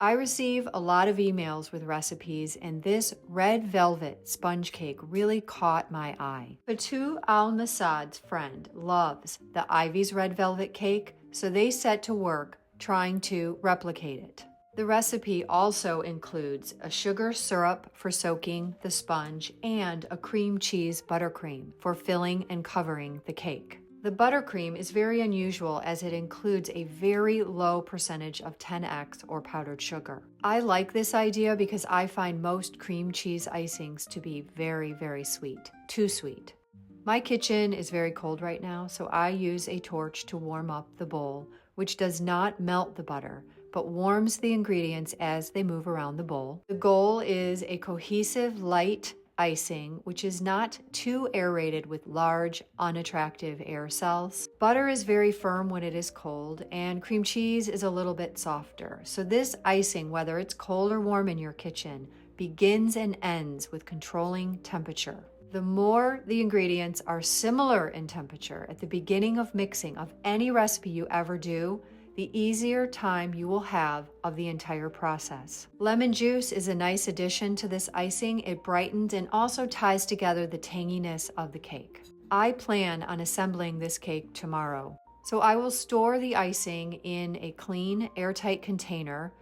I receive a lot of emails with recipes, and this red velvet sponge cake really caught my eye. Fatu Al-Massad's friend loves the Ivy's red velvet cake, so they set to work trying to replicate it. The recipe also includes a sugar syrup for soaking the sponge and a cream cheese buttercream for filling and covering the cake. The buttercream is very unusual as it includes a very low percentage of 10x or powdered sugar. I like this idea because I find most cream cheese icings to be very, very sweet, too sweet. My kitchen is very cold right now, so I use a torch to warm up the bowl, which does not melt the butter, but warms the ingredients as they move around the bowl. The goal is a cohesive, light icing, which is not too aerated with large, unattractive air cells. Butter is very firm when it is cold, and cream cheese is a little bit softer. So this icing, whether it's cold or warm in your kitchen, begins and ends with controlling temperature. The more the ingredients are similar in temperature at the beginning of mixing of any recipe you ever do, the easier time you will have of the entire process. Lemon juice is a nice addition to this icing. It brightens and also ties together the tanginess of the cake. I plan on assembling this cake tomorrow. So I will store the icing in a clean, airtight container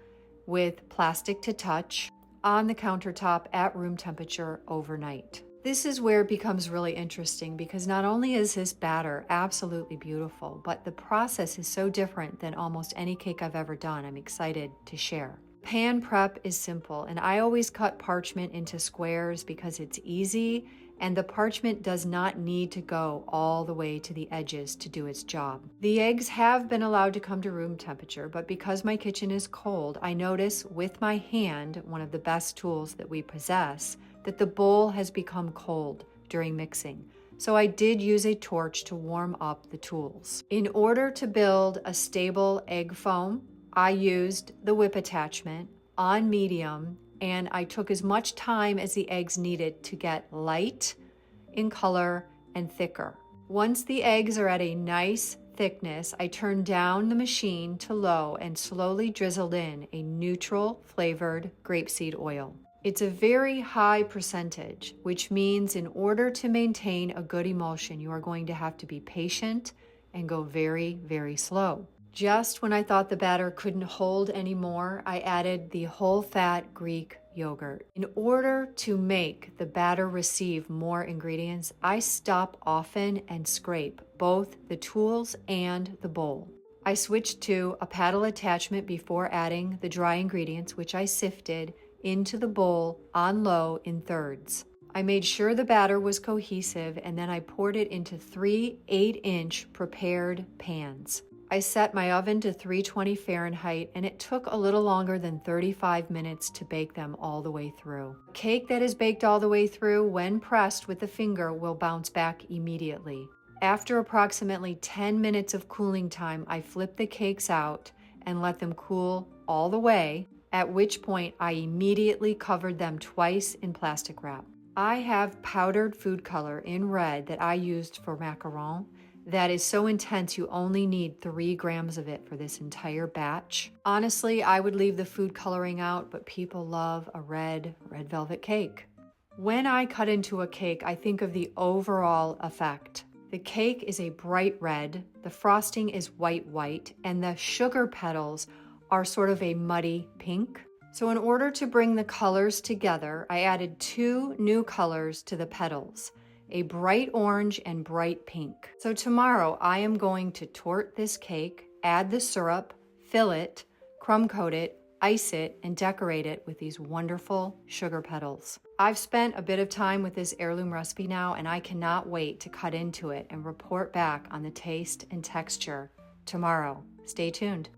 with plastic to touch on the countertop at room temperature overnight. This is where it becomes really interesting because not only is this batter absolutely beautiful, but the process is so different than almost any cake I've ever done. I'm excited to share. Pan prep is simple, and I always cut parchment into squares because it's easy, and the parchment does not need to go all the way to the edges to do its job. The eggs have been allowed to come to room temperature, but because my kitchen is cold, I notice with my hand, one of the best tools that we possess, that the bowl has become cold during mixing. So I did use a torch to warm up the tools. In order to build a stable egg foam, I used the whip attachment on medium, and I took as much time as the eggs needed to get light in color and thicker. Once the eggs are at a nice thickness, I turned down the machine to low and slowly drizzled in a neutral flavored grapeseed oil. It's a very high percentage, which means in order to maintain a good emulsion, you are going to have to be patient and go very, very slow. Just when I thought the batter couldn't hold anymore, I added the whole fat Greek yogurt. In order to make the batter receive more ingredients, I stop often and scrape both the tools and the bowl. I switched to a paddle attachment before adding the dry ingredients, which I sifted into the bowl on low in thirds. I made sure the batter was cohesive, and then I poured it into 3 8-inch prepared pans. I set my oven to 320 Fahrenheit, and it took a little longer than 35 minutes to bake them all the way through. A cake that is baked all the way through, when pressed with the finger, will bounce back immediately. After approximately 10 minutes of cooling time, I flipped the cakes out and let them cool all the way, at which point I immediately covered them twice in plastic wrap. I have powdered food color in red that I used for macaron that is so intense you only need 3 grams of it for this entire batch. Honestly, I would leave the food coloring out, but people love a red velvet cake. When I cut into a cake, I think of the overall effect. The cake is a bright red, the frosting is white, and the sugar petals are sort of a muddy pink. So in order to bring the colors together, I added 2 new colors to the petals, a bright orange and bright pink. So tomorrow I am going to torte this cake, add the syrup, fill it, crumb coat it, ice it, and decorate it with these wonderful sugar petals. I've spent a bit of time with this heirloom recipe now, and I cannot wait to cut into it and report back on the taste and texture tomorrow. Stay tuned.